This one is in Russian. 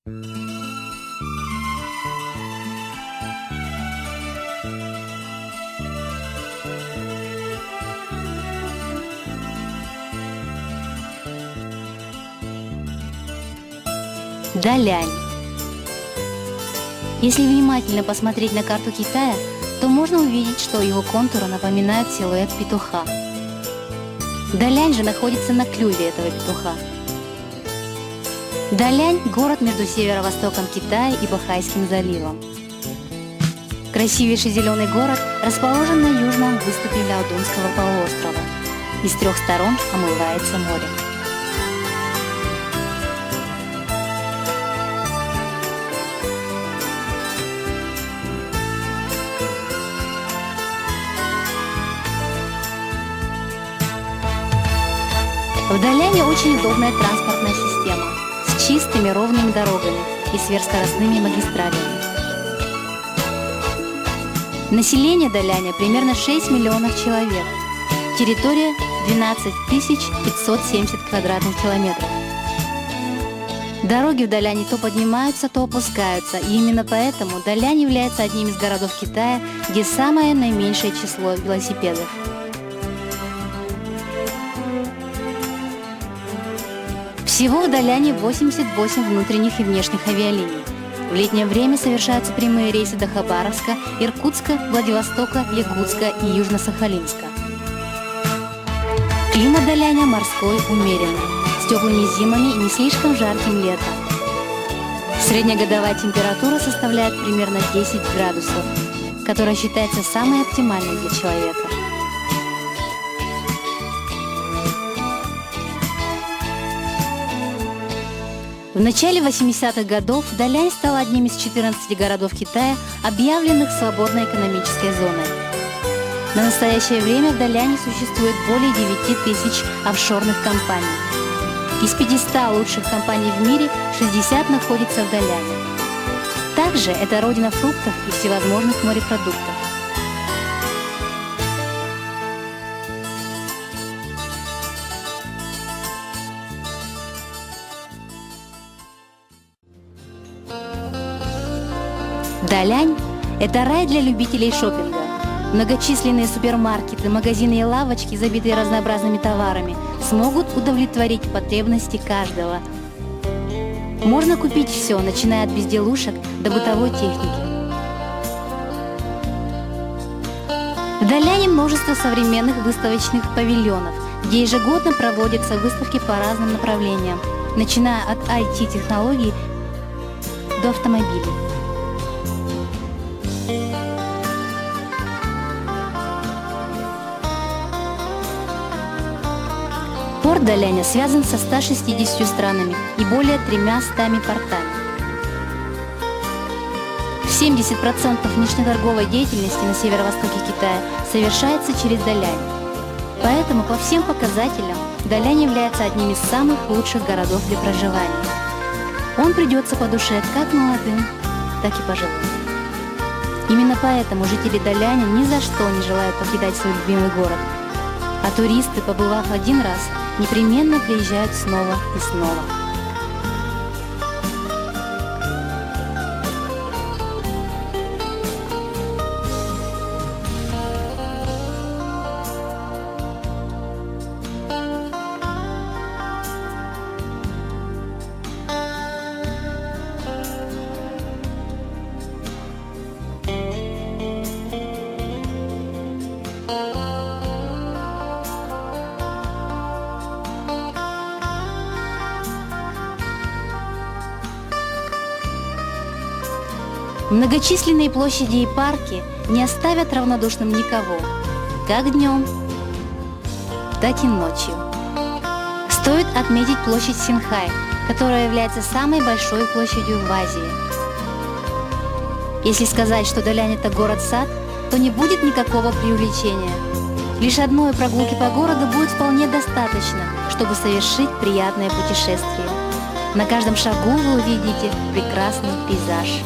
Далянь. Если внимательно посмотреть на карту Китая, то можно увидеть, что его контуры напоминают силуэт петуха. Далянь же находится на клюве этого петуха. Далянь – город между северо-востоком Китая и Бохайским заливом. Красивейший зеленый город расположен на южном выступе Ляодунского полуострова. И с трех сторон омывается море. В Даляне очень удобная транспортная система с чистыми ровными дорогами и сверхскоростными магистралями. Население Даляня примерно 6 миллионов человек. Территория 12 570 квадратных километров. Дороги в Даляне то поднимаются, то опускаются, и именно поэтому Далянь является одним из городов Китая, где самое наименьшее число велосипедов. Всего в Даляне 88 внутренних и внешних авиалиний. В летнее время совершаются прямые рейсы до Хабаровска, Иркутска, Владивостока, Якутска и Южно-Сахалинска. Климат Даляня морской, умеренный, с теплыми зимами и не слишком жарким летом. Среднегодовая температура составляет примерно 10 градусов, которая считается самой оптимальной для человека. В начале 80-х годов Далянь стал одним из 14 городов Китая, объявленных свободной экономической зоной. На настоящее время в Даляне существует более 9 тысяч офшорных компаний. Из 500 лучших компаний в мире 60 находится в Даляне. Также это родина фруктов и всевозможных морепродуктов. Далянь – это рай для любителей шопинга. Многочисленные супермаркеты, магазины и лавочки, забитые разнообразными товарами, смогут удовлетворить потребности каждого. Можно купить все, начиная от безделушек до бытовой техники. В Даляне множество современных выставочных павильонов, где ежегодно проводятся выставки по разным направлениям, начиная от IT-технологий до автомобилей. Порт Даляня связан со 160 странами и более 300 портами. 70% внешнеторговой деятельности на северо-востоке Китая совершается через Далянь. Поэтому по всем показателям Далянь является одним из самых лучших городов для проживания. Он придется по душе как молодым, так и пожилым. Именно поэтому жители Даляня ни за что не желают покидать свой любимый город. А туристы, побывав один раз, непременно приезжают снова и снова. Многочисленные площади и парки не оставят равнодушным никого, как днем, так и ночью. Стоит отметить площадь Синхай, которая является самой большой площадью в Азии. Если сказать, что Далянь – это город-сад, то не будет никакого преувеличения. Лишь одной прогулки по городу будет вполне достаточно, чтобы совершить приятное путешествие. На каждом шагу вы увидите прекрасный пейзаж.